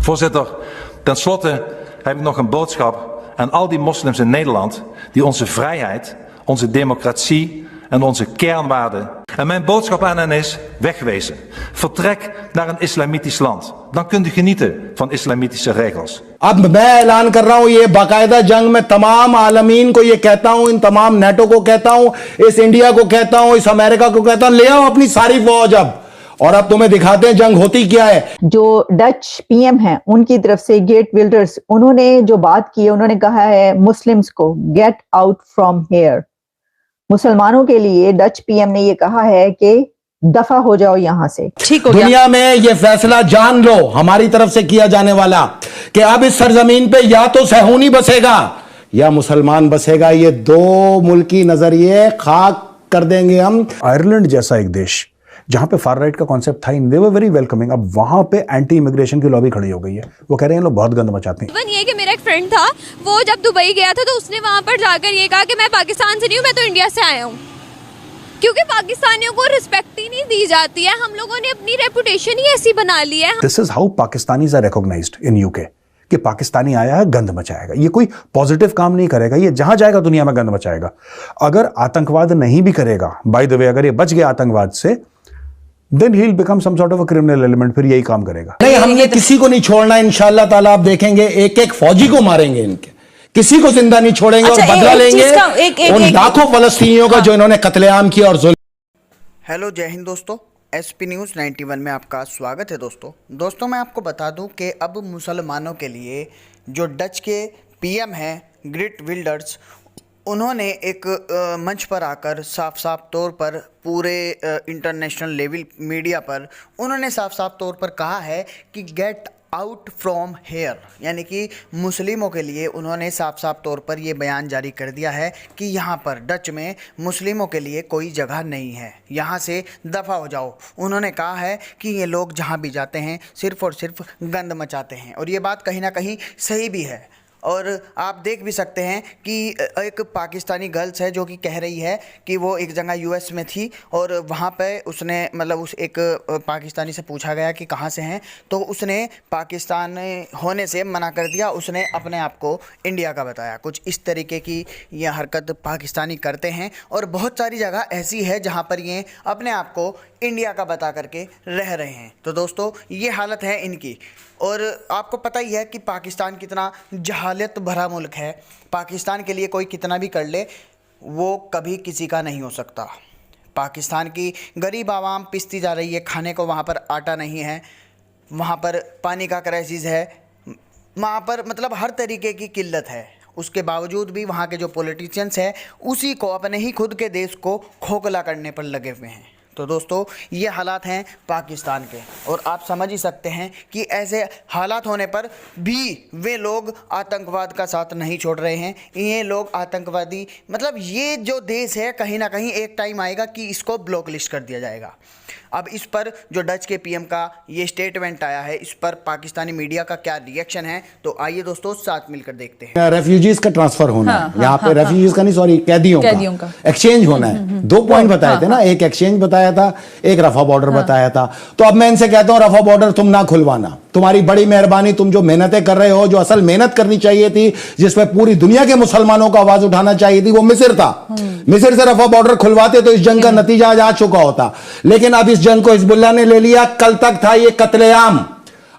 Voorzitter, tenslotte heb ik nog een boodschap aan al die moslims in Nederland die onze vrijheid, onze democratie en onze kernwaarden. En mijn boodschap aan hen is: wegwezen. Vertrek naar een islamitisch land. Dan kunt u genieten van islamitische regels. अब मैं ऐलान कर रहा हूं, ये बाकायदा जंग में तमाम आलमीन को ये कहता हूं, इन तमाम नेटो को कहता हूं, इस इंडिया को कहता हूं, इस अमेरिका को कहता हूं, ले आओ अपनी सारी फौज अब, और अब तुम्हें दिखाते हैं जंग होती क्या है। जो डच पीएम हैं उनकी तरफ से गेट विल्डर्स, उन्होंने जो बात की है, उन्होंने कहा है मुस्लिम्स को गेट आउट फ्रॉम हियर। मुसलमानों के लिए डच पीएम ने ये कहा है कि दफा हो जाओ यहां से। ठीक हो गया। दुनिया में ये फैसला जान लो हमारी तरफ से किया जाने वाला कि अब इस सरजमीन पे या तो सहूनी बसेगा या मुसलमान बसेगा। ये दो मुल्की नजरिए खाक कर देंगे हम। आयरलैंड जैसा एक देश जहां पे फार राइट का कॉन्सेप्ट था, दे वर वेरी वेलकमिंग, अब वहां पे एंटी इमिग्रेशन की लॉबी खड़ी हो गई है। वो कह रहे हैं लोग बहुत गंद मचाते हैं। इवन ये कि मेरा एक फ्रेंड था, वो जब दुबई गया था तो उसने वहां पर जाकर ये कहा कि मैं पाकिस्तान से नहीं हूँ, मैं तो इंडिया से आया हूँ, क्योंकि पाकिस्तानियों को रिस्पेक्ट ही नहीं दी जाती है। हम लोगों ने अपनी रेपुटेशन ही ऐसी बना ली है। This is how Pakistanis are recognised in UK कि पाकिस्तानी आया है, गंद मचाएगा। ये कोई पॉजिटिव काम नहीं करेगा, ये जहां जाएगा दुनिया में गंद मचाएगा। अगर आतंकवाद नहीं भी करेगा, बाय द वे, अगर ये बच गया आतंकवाद से, then he'll become some sort of a criminal element, फिर यही काम करेगा। नहीं, हमने किसी को नहीं छोड़ना इंशाअल्लाह ताला। आप देखेंगे एक एक फौजी को मारेंगे इनके, किसी को जिंदा नहीं छोड़ेंगे। अच्छा, और बदला लेंगे उन लाखों फलस्तीनियों का जो इन्होंने कत्लेआम किया और जुल्म। हेलो, जय हिंद दोस्तों। एसपी न्यूज़ 91 में आपका स्वागत है। दोस्तों मैं आपको बता दूं कि अब मुसलमानों के लिए जो डच के पीएम हैं गेट विल्डर्स, उन्होंने एक मंच पर आकर साफ साफ तौर पर पूरे इंटरनेशनल लेवल मीडिया पर उन्होंने साफ साफ तौर पर कहा है कि गेट आउट फ्रॉम हेयर, यानी कि मुस्लिमों के लिए उन्होंने साफ साफ तौर पर ये बयान जारी कर दिया है कि यहाँ पर डच में मुस्लिमों के लिए कोई जगह नहीं है, यहाँ से दफ़ा हो जाओ। उन्होंने कहा है कि ये लोग जहाँ भी जाते हैं सिर्फ़ और सिर्फ गंद मचाते हैं, और ये बात कहीं ना कहीं सही भी है। और आप देख भी सकते हैं कि एक पाकिस्तानी गर्ल्स है जो कि कह रही है कि वो एक जगह यूएस में थी और वहाँ पे उसने मतलब उस एक पाकिस्तानी से पूछा गया कि कहाँ से हैं, तो उसने पाकिस्तान होने से मना कर दिया, उसने अपने आप को इंडिया का बताया। कुछ इस तरीके की ये हरकत पाकिस्तानी करते हैं, और बहुत सारी जगह ऐसी है जहाँ पर ये अपने आप को इंडिया का बता करके रह रहे हैं। तो दोस्तों ये हालत है इनकी। और आपको पता ही है कि पाकिस्तान कितना जहालियत भरा मुल्क है। पाकिस्तान के लिए कोई कितना भी कर ले वो कभी किसी का नहीं हो सकता। पाकिस्तान की गरीब आवाम पिसती जा रही है, खाने को वहाँ पर आटा नहीं है, वहाँ पर पानी का क्राइसिस है, वहाँ पर मतलब हर तरीके की किल्लत है। उसके बावजूद भी वहाँ के जो पॉलिटिशियंस हैं उसी को अपने ही खुद के देश को खोखला करने पर लगे हुए हैं। तो दोस्तों ये हालात हैं पाकिस्तान के, और आप समझ ही सकते हैं कि ऐसे हालात होने पर भी वे लोग आतंकवाद का साथ नहीं छोड़ रहे हैं। ये लोग आतंकवादी, मतलब ये जो देश है कहीं ना कहीं एक टाइम आएगा कि इसको ब्लॉक लिस्ट कर दिया जाएगा। अब इस पर जो डच के पीएम का ये स्टेटमेंट आया है, इस पर पाकिस्तानी मीडिया का क्या रिएक्शन है, तो आइए दोस्तों साथ मिलकर देखते हैं। रेफ्यूजीज का ट्रांसफर होना है यहाँ पे, रेफ्यूजीज का नहीं, सॉरी, कैदियों का एक्सचेंज होना है। दो पॉइंट बताए थे ना, एक एक्सचेंज बताया था, एक रफा बॉर्डर बताया था। तो अब मैं इनसे कहता हूँ रफा बॉर्डर तुम ना खुलवाना, तुम्हारी बड़ी मेहरबानी, तुम जो मेहनतें कर रहे हो, जो असल मेहनत करनी चाहिए थी, जिसमें पूरी दुनिया के मुसलमानों को आवाज उठाना चाहिए थी, वो मिस्र था। मिस्र से रफा बॉर्डर खुलवाते तो इस जंग का नतीजा आज आ चुका होता, लेकिन अब इस जंग को हिजबुल्लाह ने ले लिया। कल तक था ये कत्लेआम।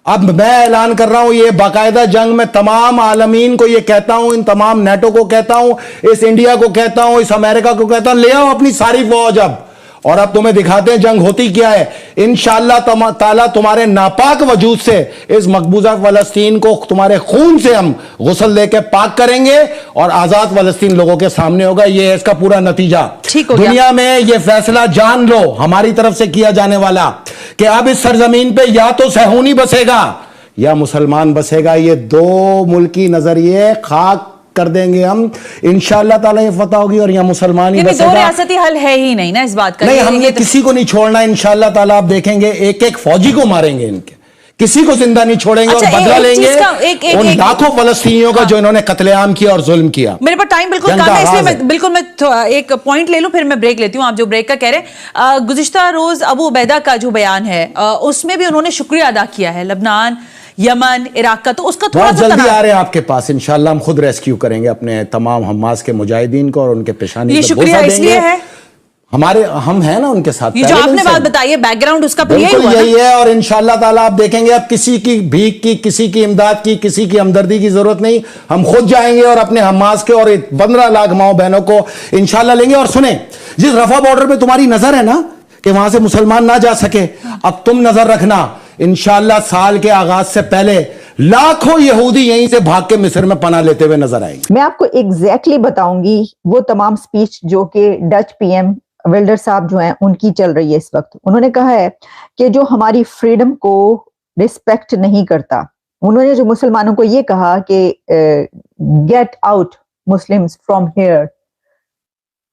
अब मैं ऐलान कर रहा हूं, ये बाकायदा जंग में तमाम आलमीन को ये कहता हूं, इन तमाम नेटो को कहता हूं, इस इंडिया को कहता हूं, इस अमेरिका को कहता हूं, ले आओ अपनी सारी फौज अब, और अब तुम्हें दिखाते हैं जंग होती क्या है। इंशाअल्लाह ताला तुम्हारे नापाक वजूद से इस मकबूजा फलस्तीन को तुम्हारे खून से हम गुस्ल लेके पाक करेंगे और आजाद फलस्तीन लोगों के सामने होगा। ये है इसका पूरा नतीजा। दुनिया में ये फैसला जान लो हमारी तरफ से किया जाने वाला कि अब इस सरजमीन पे या तो सहूनी बसेगा या मुसलमान बसेगा। ये दो मुल्की नजरिए खाक कर देंगे हम इंशाअल्लाह ताला। ये फतह होगी और यहाँ मुसलमान ही बसेगा। दो रियासती हल है ही नहीं ना इस बात का। नहीं, हमने किसी को नहीं छोड़ना इंशाअल्लाह ताला। आप देखेंगे एक एक फौजी को मारेंगे इनके, किसी को जिंदा नहीं छोड़ेंगे। अच्छा, और बदला लेंगे उन लाखों फलस्तीनियों का जो इन्होंने कत्लेआम किया और जुल्म किया। मेरे पास टाइम बिल्कुल कम है, इसलिए मैं एक पॉइंट ले लूं, फिर मैं ब्रेक लेती हूं। आप जो ब्रेक का कह रहे हैं, गुज़िश्ता रोज अबू उबैदा का जो बयान है उसमें भी उन्होंने शुक्रिया अदा किया है लबनान यमन, इराक का, तो उसका थोड़ा बहुत सा जल्दी तनाव। आ रहे हैं आपके पास इंशाल्लाह, हम खुद रेस्क्यू करेंगे अपने तमाम हमास के मुजाहिदीन को और उनके पेशानी ये पे शुक्रिया बोसा इसलिए देंगे। है, हम हैं ना उनके साथ, ये जो पहले दिन आपने से। बात बताई है बैकग्राउंड उसका फिर यही बिल्कुल हुआ ना? यही है, और इंशाल्लाह ताला आप देखेंगे अब किसी की भीख की, किसी की इमदाद की, किसी की हमदर्दी की जरूरत नहीं, हम खुद जाएंगे और अपने हमास के और 15 लाख माओ बहनों को इंशाल्लाह लेंगे। और सुने, जिस रफा बॉर्डर पे तुम्हारी नजर है ना कि वहां से मुसलमान ना जा सके, अब तुम नजर रखना, इंशाल्लाह साल के आगाज से पहले लाखों यहूदी यहीं से भाग के मिस्र में पनाह लेते हुए नजर आएंगे। मैं आपको एग्जैक्टली बताऊंगी वो तमाम स्पीच जो कि डच पीएम विल्डर साहब जो हैं उनकी चल रही है इस वक्त। उन्होंने कहा है कि जो हमारी फ्रीडम को रिस्पेक्ट नहीं करता, उन्होंने जो मुसलमानों को ये कहा कि get out Muslims from here,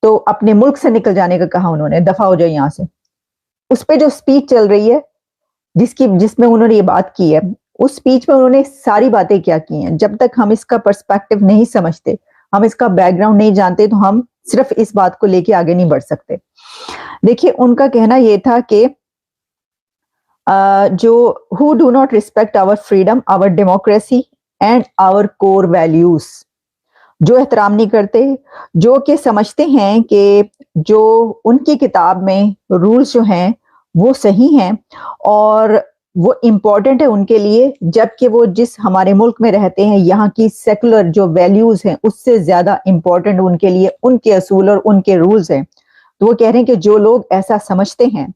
तो अपने मुल्क से निकल जाने का कहा उन्होंने, दफा हो जाए यहां से। उस पे जो स्पीच चल रही है जिसमें उन्होंने ये बात की है, उस स्पीच में उन्होंने सारी बातें क्या की हैं। जब तक हम इसका पर्सपेक्टिव नहीं समझते, हम इसका बैकग्राउंड नहीं जानते, तो हम सिर्फ इस बात को लेके आगे नहीं बढ़ सकते। देखिए, उनका कहना यह था कि जो who do not respect our freedom, our democracy and our core values, जो एहतराम नहीं करते, जो कि समझते हैं कि जो उनकी किताब में रूल्स जो हैं वो सही हैं और वो इम्पोर्टेंट है उनके लिए, जबकि वो जिस हमारे मुल्क में रहते हैं यहाँ की सेकुलर जो वैल्यूज हैं उससे ज्यादा इम्पोर्टेंट उनके लिए उनके असूल और उनके रूल्स हैं। तो वो कह रहे हैं कि जो लोग ऐसा समझते हैं,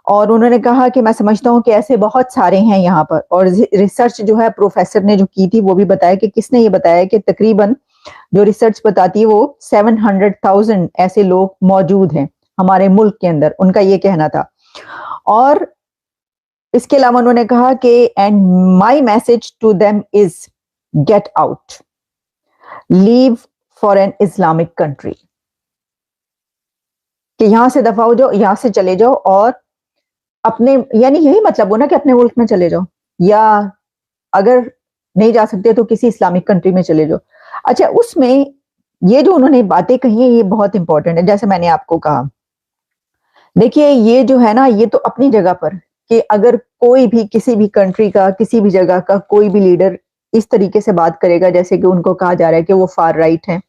और उन्होंने कहा कि मैं समझता हूँ कि ऐसे बहुत सारे हैं यहाँ पर, और रिसर्च जो है प्रोफेसर ने जो की थी वो भी बताया कि किसने ये बताया कि तकरीबन जो रिसर्च बताती है वो 700,000 ऐसे लोग मौजूद हैं हमारे मुल्क के अंदर, उनका ये कहना था। और इसके अलावा उन्होंने कहा कि and my message to them is get out, leave for an Islamic country, कि यहां से दफा हो जाओ, यहां से चले जाओ और अपने, यानी यही मतलब हो ना कि अपने मुल्क में चले जाओ, या अगर नहीं जा सकते तो किसी इस्लामिक कंट्री में चले जाओ। अच्छा, उसमें ये जो उन्होंने बातें कही है ये बहुत इंपॉर्टेंट है। जैसे मैंने आपको कहा, देखिए ये जो है ना, ये तो अपनी जगह पर कि अगर कोई भी किसी भी कंट्री का, किसी भी जगह का कोई भी लीडर इस तरीके से बात करेगा जैसे कि उनको कहा जा रहा है कि वो फार राइट है,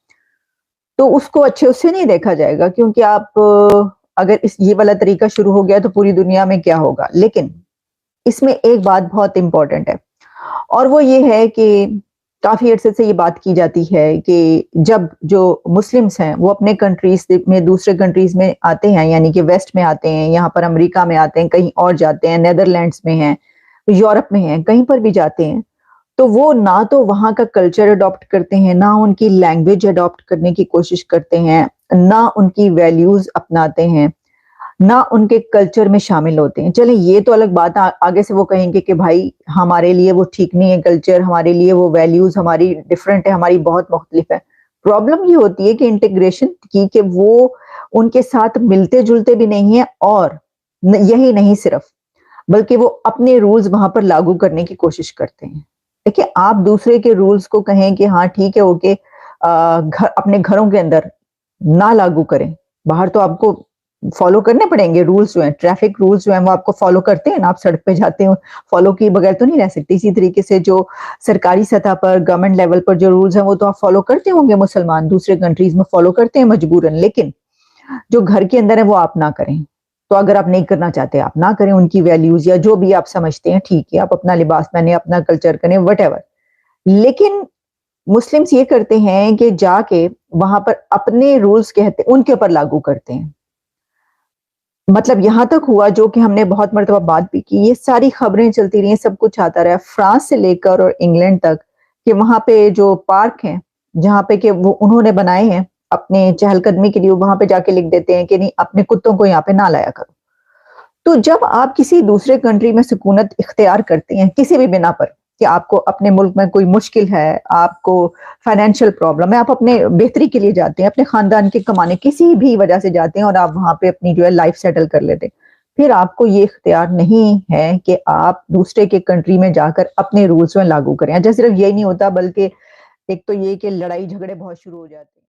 तो उसको अच्छे उससे नहीं देखा जाएगा, क्योंकि आप अगर ये वाला तरीका शुरू हो गया तो पूरी दुनिया में क्या होगा। लेकिन इसमें एक बात बहुत इंपॉर्टेंट है, और वो ये है कि काफी अरसे से ये बात की जाती है कि जब जो मुस्लिम्स हैं वो अपने कंट्रीज में दूसरे कंट्रीज में आते हैं, यानी कि वेस्ट में आते हैं, यहाँ पर अमेरिका में आते हैं, कहीं और जाते हैं, नेदरलैंड्स में हैं, यूरोप में हैं, कहीं पर भी जाते हैं, तो वो ना तो वहाँ का कल्चर अडॉप्ट करते हैं, ना उनकी लैंग्वेज अडॉप्ट करने की कोशिश करते हैं, ना उनकी वैल्यूज अपनाते हैं, ना उनके कल्चर में शामिल होते हैं। चले ये तो अलग बात, आगे से वो कहेंगे कि भाई हमारे लिए वो ठीक नहीं है कल्चर, हमारे लिए वो वैल्यूज हमारी डिफरेंट है, हमारी बहुत मुख्तलिफ है। प्रॉब्लम ये होती है कि इंटीग्रेशन की, कि वो उनके साथ मिलते जुलते भी नहीं है, और यही नहीं सिर्फ, बल्कि वो अपने रूल्स वहां पर लागू करने की कोशिश करते हैं। देखिए, आप दूसरे के रूल्स को कहें कि हाँ ठीक है ओके, अपने घरों के अंदर ना लागू करें, बाहर तो आपको फॉलो करने पड़ेंगे रूल्स जो हैं, ट्रैफिक रूल्स जो हैं वो आपको फॉलो करते हैं ना, आप सड़क पे जाते हो, फॉलो किए बगैर तो नहीं रह सकते। इसी तरीके से जो सरकारी सतह पर, गवर्नमेंट लेवल पर जो रूल्स हैं वो तो आप फॉलो करते होंगे, मुसलमान दूसरे कंट्रीज में फॉलो करते हैं मजबूरन, लेकिन जो घर के अंदर है वो आप ना करें। तो अगर आप नहीं करना चाहते आप ना करें, उनकी वैल्यूज या जो भी आप समझते हैं ठीक है, आप अपना लिबास पहने, अपना कल्चर करें, वट। लेकिन मुस्लिम्स ये करते हैं कि जाके वहां पर अपने रूल्स कहते उनके ऊपर लागू करते हैं। मतलब यहां तक हुआ, जो कि हमने बहुत मर्तबा बात भी की, ये सारी खबरें चलती रही, सब कुछ आता रहा फ्रांस से लेकर और इंग्लैंड तक, कि वहां पे जो पार्क हैं जहां पे कि वो उन्होंने बनाए हैं अपने चहलकदमी के लिए, वहां पे जाके लिख देते हैं कि नहीं, अपने कुत्तों को यहाँ पे ना लाया करो। तो जब आप किसी दूसरे कंट्री में सुकूनत इख्तियार करते हैं किसी भी बिना पर, कि आपको अपने मुल्क में कोई मुश्किल है, आपको फाइनेंशियल प्रॉब्लम है, आप अपने बेहतरी के लिए जाते हैं, अपने खानदान के कमाने किसी भी वजह से जाते हैं, और आप वहां पे अपनी जो है लाइफ सेटल कर लेते हैं, फिर आपको ये इख्तियार नहीं है कि आप दूसरे के कंट्री में जाकर अपने रूल्स में लागू करें। अच्छा, सिर्फ यही नहीं होता, बल्कि एक तो ये कि लड़ाई झगड़े बहुत शुरू हो जाते हैं।